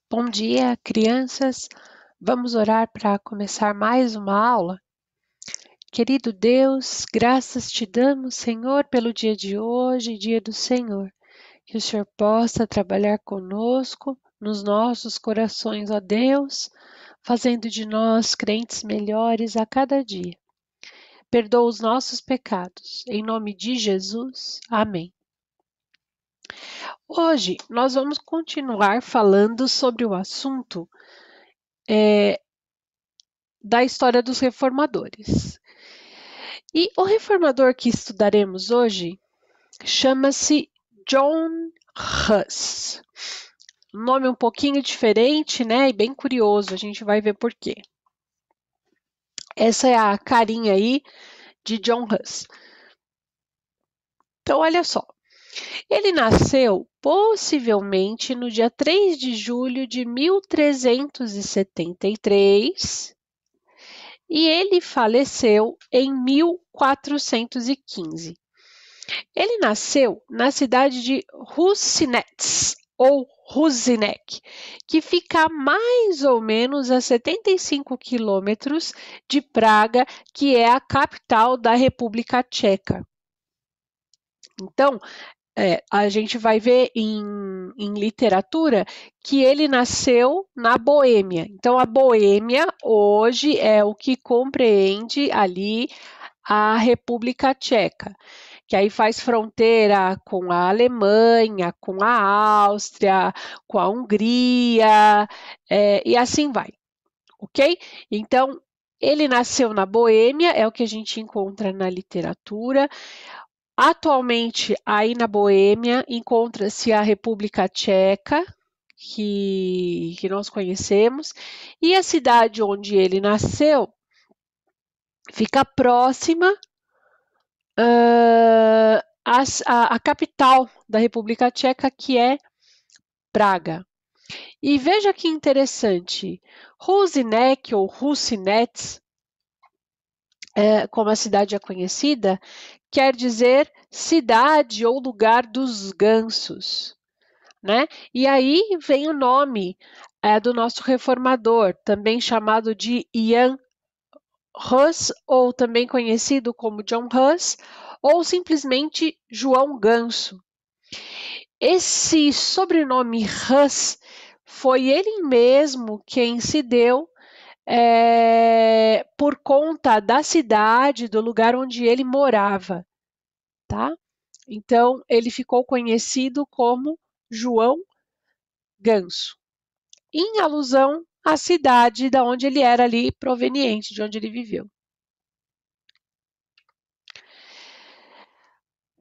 Bom dia, crianças. Vamos orar para começar mais uma aula? Querido Deus, graças te damos, Senhor, pelo dia de hoje, dia do Senhor. Que o Senhor possa trabalhar conosco, nos nossos corações, ó Deus, fazendo de nós crentes melhores a cada dia. Perdoa os nossos pecados. Em nome de Jesus. Amém. Hoje nós vamos continuar falando sobre o assunto da história dos reformadores. E o reformador que estudaremos hoje chama-se John Huss. Um nome um pouquinho diferente, né? E bem curioso, a gente vai ver por quê. Essa é a carinha aí de John Huss. Então, olha só. Ele nasceu possivelmente no dia 3 de julho de 1373 e ele faleceu em 1415. Ele nasceu na cidade de Husinec, ou Husinek, que fica a mais ou menos a 75 quilômetros de Praga, que é a capital da República Tcheca. Então, a gente vai ver em literatura que ele nasceu na Boêmia. Então, a Boêmia hoje é o que compreende ali a República Tcheca, que aí faz fronteira com a Alemanha, com a Áustria, com a Hungria, e assim vai, ok? Então, ele nasceu na Boêmia, é o que a gente encontra na literatura. Atualmente, aí na Boêmia, encontra-se a República Tcheca, que nós conhecemos, e a cidade onde ele nasceu fica próxima a capital da República Tcheca, que é Praga. E veja que interessante, Husinec ou Husinec, como a cidade é conhecida, quer dizer cidade ou lugar dos gansos, né? E aí vem o nome do nosso reformador, também chamado de Jan Hus, ou também conhecido como John Hus, ou simplesmente João Ganso. Esse sobrenome Hus foi ele mesmo quem se deu por conta da cidade, do lugar onde ele morava, tá? Então, ele ficou conhecido como João Ganso, em alusão à cidade da onde ele era ali proveniente, de onde ele viveu.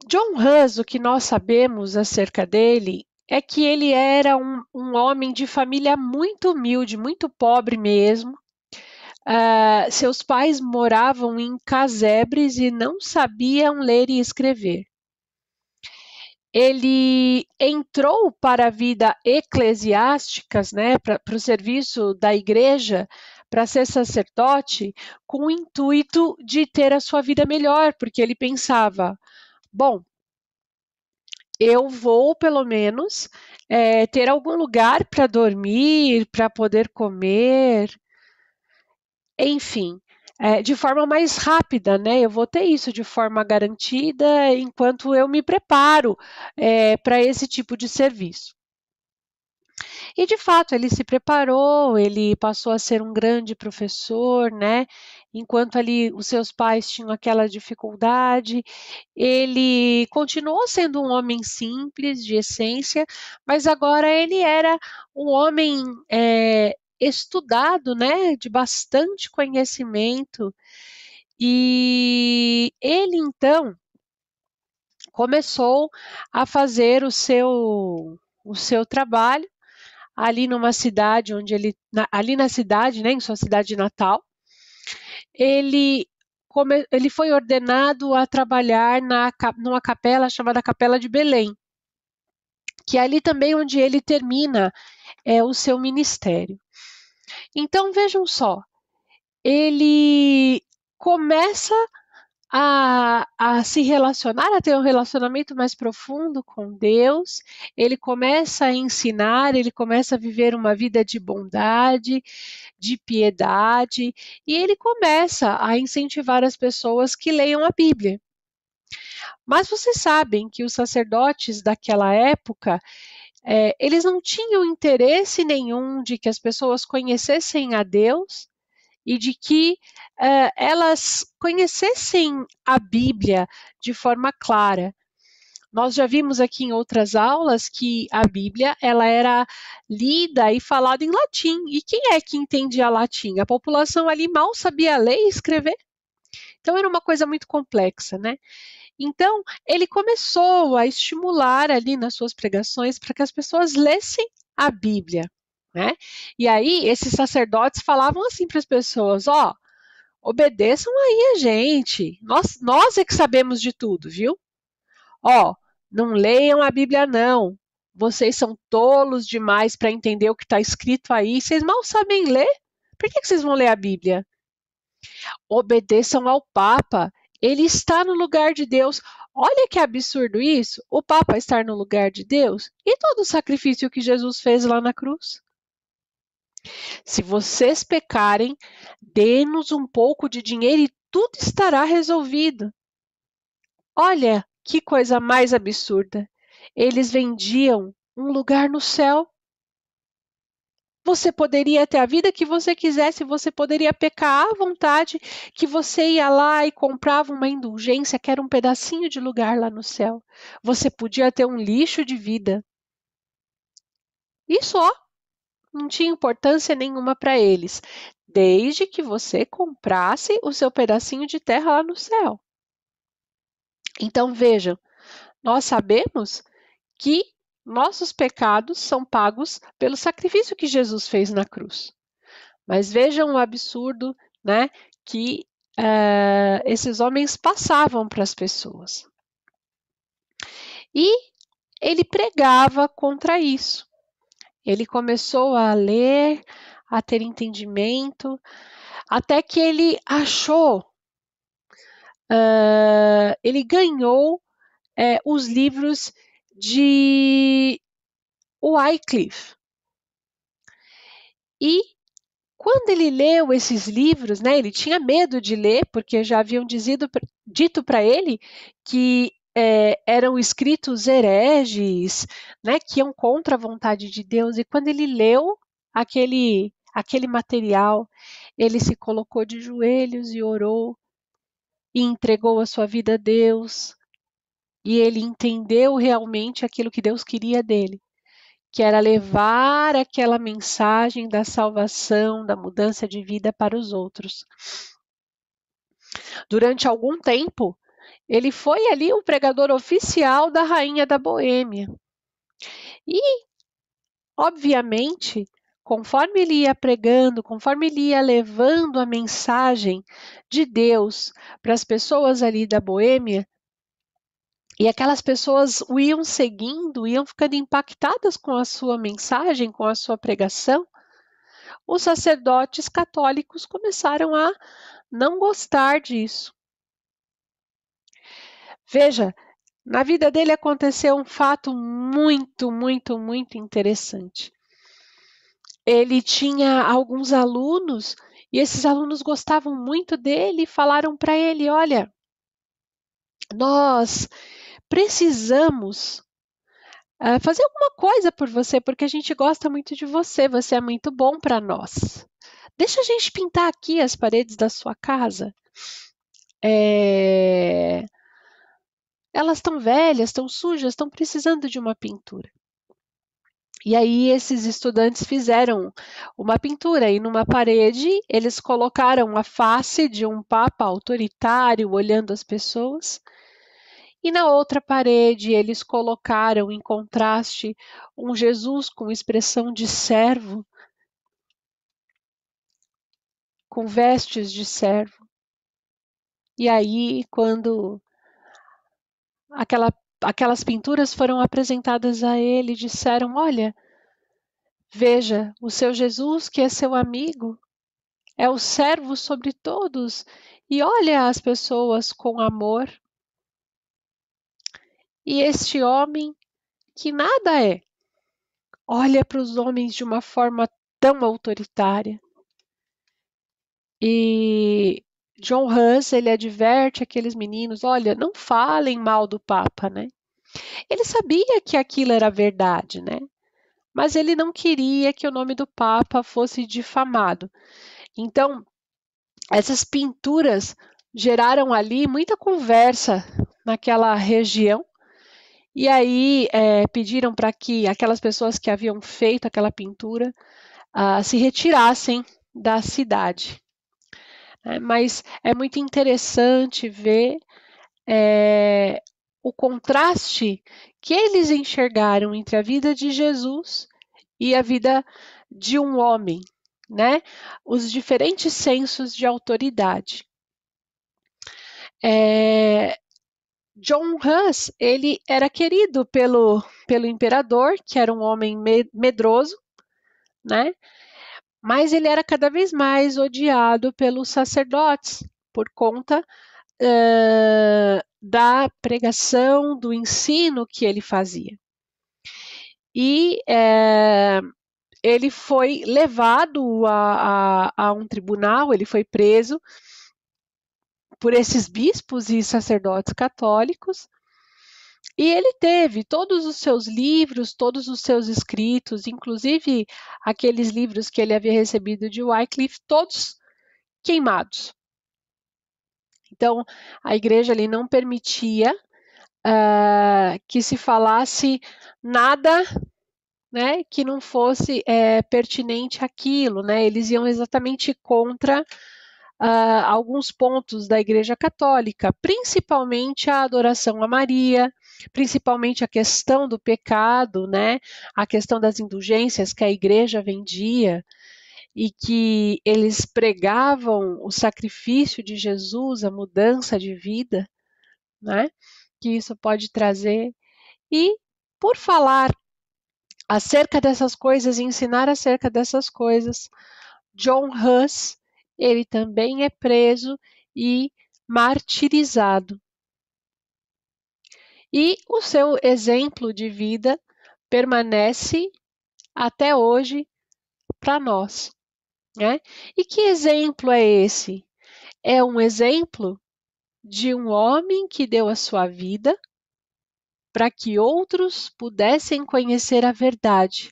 John Hus, o que nós sabemos acerca dele é que ele era um homem de família muito humilde, muito pobre mesmo. Seus pais moravam em casebres e não sabiam ler e escrever. Ele entrou para a vida eclesiástica, né, para o serviço da igreja, para ser sacerdote, com o intuito de ter a sua vida melhor, porque ele pensava, bom, eu vou pelo menos ter algum lugar para dormir, para poder comer, enfim, de forma mais rápida, né? Eu vou ter isso de forma garantida enquanto eu me preparo para esse tipo de serviço. E de fato, ele se preparou, ele passou a ser um grande professor, né? Enquanto ali os seus pais tinham aquela dificuldade, ele continuou sendo um homem simples, de essência, mas agora ele era um homem estudado, né? De bastante conhecimento. E ele então começou a fazer o seu trabalho ali numa cidade onde ali na cidade, né, em sua cidade natal, ele foi ordenado a trabalhar numa capela chamada Capela de Belém, que é ali também onde ele termina o seu ministério. Então vejam só, ele começa a se relacionar, a ter um relacionamento mais profundo com Deus, ele começa a ensinar, ele começa a viver uma vida de bondade, de piedade, e ele começa a incentivar as pessoas que leiam a Bíblia. Mas vocês sabem que os sacerdotes daquela época, eles não tinham interesse nenhum de que as pessoas conhecessem a Deus e de que elas conhecessem a Bíblia de forma clara. Nós já vimos aqui em outras aulas que a Bíblia ela era lida e falada em latim. E quem é que entendia latim? A população ali mal sabia ler e escrever. Então era uma coisa muito complexa, né? Então ele começou a estimular ali nas suas pregações para que as pessoas lessem a Bíblia, né? E aí esses sacerdotes falavam assim para as pessoas: ó, obedeçam aí a gente. Nós é que sabemos de tudo, viu? Ó, não leiam a Bíblia, não. Vocês são tolos demais para entender o que está escrito aí. Vocês mal sabem ler. Por que vocês vão ler a Bíblia? Obedeçam ao Papa. Ele está no lugar de Deus. Olha que absurdo isso. O Papa estar no lugar de Deus. E todo o sacrifício que Jesus fez lá na cruz? Se vocês pecarem, dê-nos um pouco de dinheiro e tudo estará resolvido. Olha que coisa mais absurda. Eles vendiam um lugar no céu. Você poderia ter a vida que você quisesse, você poderia pecar à vontade, que você ia lá e comprava uma indulgência, que era um pedacinho de lugar lá no céu. Você podia ter um lixo de vida. E só, não tinha importância nenhuma para eles, desde que você comprasse o seu pedacinho de terra lá no céu. Então vejam, nós sabemos que nossos pecados são pagos pelo sacrifício que Jesus fez na cruz. Mas vejam o absurdo, né, que esses homens passavam para as pessoas. E ele pregava contra isso. Ele começou a ler, a ter entendimento, até que ele achou, ele ganhou os livros de Wycliffe. E quando ele leu esses livros, né, ele tinha medo de ler, porque já haviam dito para ele que eram escritos hereges, né, que iam contra a vontade de Deus. E quando ele leu aquele material, ele se colocou de joelhos e orou e entregou a sua vida a Deus. E ele entendeu realmente aquilo que Deus queria dele, que era levar aquela mensagem da salvação, da mudança de vida para os outros. Durante algum tempo, ele foi ali o pregador oficial da rainha da Boêmia. E, obviamente, conforme ele ia pregando, conforme ele ia levando a mensagem de Deus para as pessoas ali da Boêmia, e aquelas pessoas o iam seguindo, iam ficando impactadas com a sua mensagem, com a sua pregação, os sacerdotes católicos começaram a não gostar disso. Veja, na vida dele aconteceu um fato muito, muito, muito interessante. Ele tinha alguns alunos e esses alunos gostavam muito dele e falaram para ele: olha, nós precisamos fazer alguma coisa por você, porque a gente gosta muito de você, você é muito bom para nós. Deixa a gente pintar aqui as paredes da sua casa. Elas estão velhas, estão sujas, estão precisando de uma pintura. E aí esses estudantes fizeram uma pintura e numa parede eles colocaram a face de um papa autoritário olhando as pessoas. E na outra parede eles colocaram em contraste um Jesus com expressão de servo, com vestes de servo. E aí, quando aquelas pinturas foram apresentadas a ele, disseram: olha, veja, o seu Jesus, que é seu amigo, é o servo sobre todos e olha as pessoas com amor. E este homem, que nada é, olha para os homens de uma forma tão autoritária. E John Hus, ele adverte aqueles meninos, olha, não falem mal do Papa, né? Ele sabia que aquilo era verdade, né? Mas ele não queria que o nome do Papa fosse difamado. Então, essas pinturas geraram ali muita conversa naquela região. E aí pediram para que aquelas pessoas que haviam feito aquela pintura se retirassem da cidade. Mas é muito interessante ver o contraste que eles enxergaram entre a vida de Jesus e a vida de um homem, né? Os diferentes sensos de autoridade. John Hus, ele era querido pelo imperador, que era um homem medroso, né? Mas ele era cada vez mais odiado pelos sacerdotes por conta da pregação, do ensino que ele fazia. E ele foi levado a um tribunal, ele foi preso por esses bispos e sacerdotes católicos, e ele teve todos os seus livros, todos os seus escritos, inclusive aqueles livros que ele havia recebido de Wycliffe, todos queimados. Então, a igreja ali não permitia que se falasse nada, né, que não fosse pertinente àquilo, né? Eles iam exatamente contra alguns pontos da Igreja Católica, principalmente a adoração a Maria, principalmente a questão do pecado, né? A questão das indulgências que a Igreja vendia e que eles pregavam o sacrifício de Jesus, a mudança de vida, né? Que isso pode trazer. E por falar acerca dessas coisas, ensinar acerca dessas coisas, John Hus, ele também é preso e martirizado. E o seu exemplo de vida permanece até hoje para nós, né? E que exemplo é esse? É um exemplo de um homem que deu a sua vida para que outros pudessem conhecer a verdade.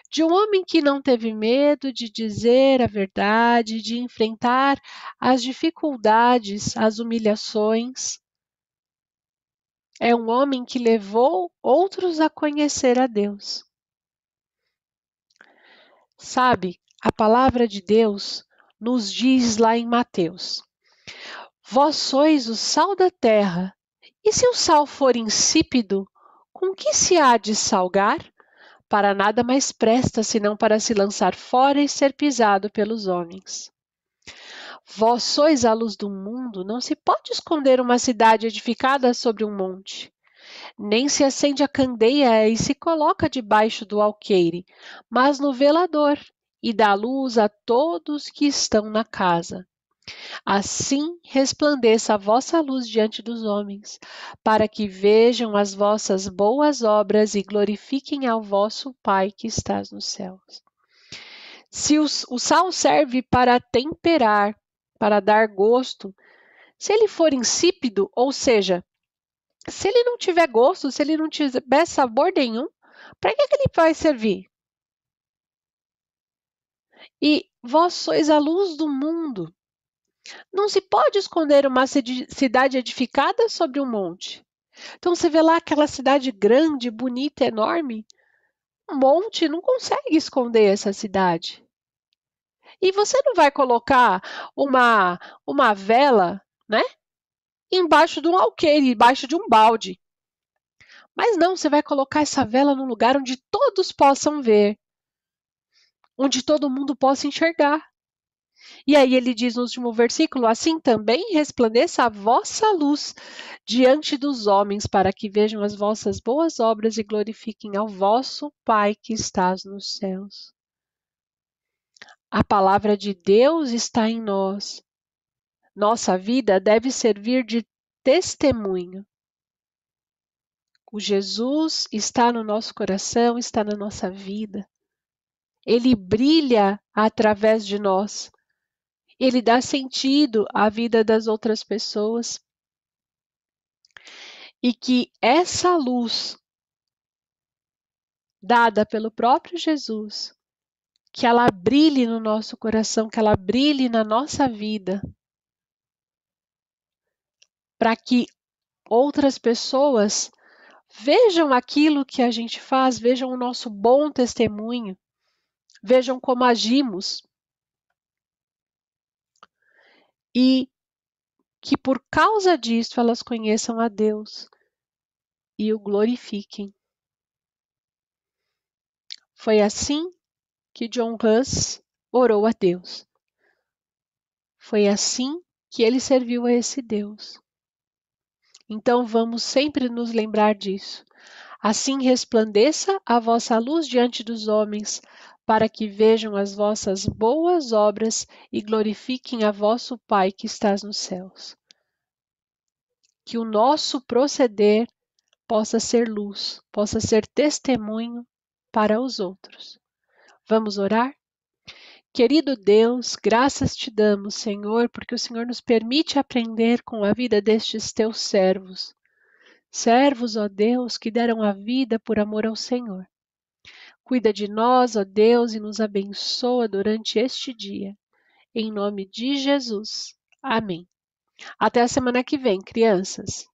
De um homem que não teve medo de dizer a verdade, de enfrentar as dificuldades, as humilhações. É um homem que levou outros a conhecer a Deus. Sabe, a palavra de Deus nos diz lá em Mateus: Vós sois o sal da terra, e se o sal for insípido, com que se há de salgar? Para nada mais presta senão para se lançar fora e ser pisado pelos homens. Vós sois a luz do mundo, não se pode esconder uma cidade edificada sobre um monte. Nem se acende a candeia e se coloca debaixo do alqueire, mas no velador, e dá luz a todos que estão na casa. Assim resplandeça a vossa luz diante dos homens, para que vejam as vossas boas obras e glorifiquem ao vosso Pai que estás nos céus. Se o sal serve para temperar, para dar gosto, se ele for insípido, ou seja, se ele não tiver gosto, se ele não tiver sabor nenhum, para que ele vai servir? E vós sois a luz do mundo. Não se pode esconder uma cidade edificada sobre um monte. Então você vê lá aquela cidade grande, bonita, enorme, um monte não consegue esconder essa cidade. E você não vai colocar uma vela, né, embaixo de um alqueire, embaixo de um balde. Mas não, você vai colocar essa vela num lugar onde todos possam ver, onde todo mundo possa enxergar. E aí ele diz no último versículo: Assim também resplandeça a vossa luz diante dos homens, para que vejam as vossas boas obras e glorifiquem ao vosso Pai que estás nos céus. A palavra de Deus está em nós. Nossa vida deve servir de testemunho. O Jesus está no nosso coração, está na nossa vida. Ele brilha através de nós. Ele dá sentido à vida das outras pessoas. E que essa luz dada pelo próprio Jesus, que ela brilhe no nosso coração, que ela brilhe na nossa vida, para que outras pessoas vejam aquilo que a gente faz, vejam o nosso bom testemunho, vejam como agimos e que por causa disso elas conheçam a Deus e o glorifiquem. Foi assim que John Huss orou a Deus. Foi assim que ele serviu a esse Deus. Então vamos sempre nos lembrar disso. Assim resplandeça a vossa luz diante dos homens, para que vejam as vossas boas obras e glorifiquem a vosso Pai que estás nos céus. Que o nosso proceder possa ser luz, possa ser testemunho para os outros. Vamos orar? Querido Deus, graças te damos, Senhor, porque o Senhor nos permite aprender com a vida destes teus servos. Servos, ó Deus, que deram a vida por amor ao Senhor. Cuida de nós, ó Deus, e nos abençoa durante este dia. Em nome de Jesus. Amém. Até a semana que vem, crianças.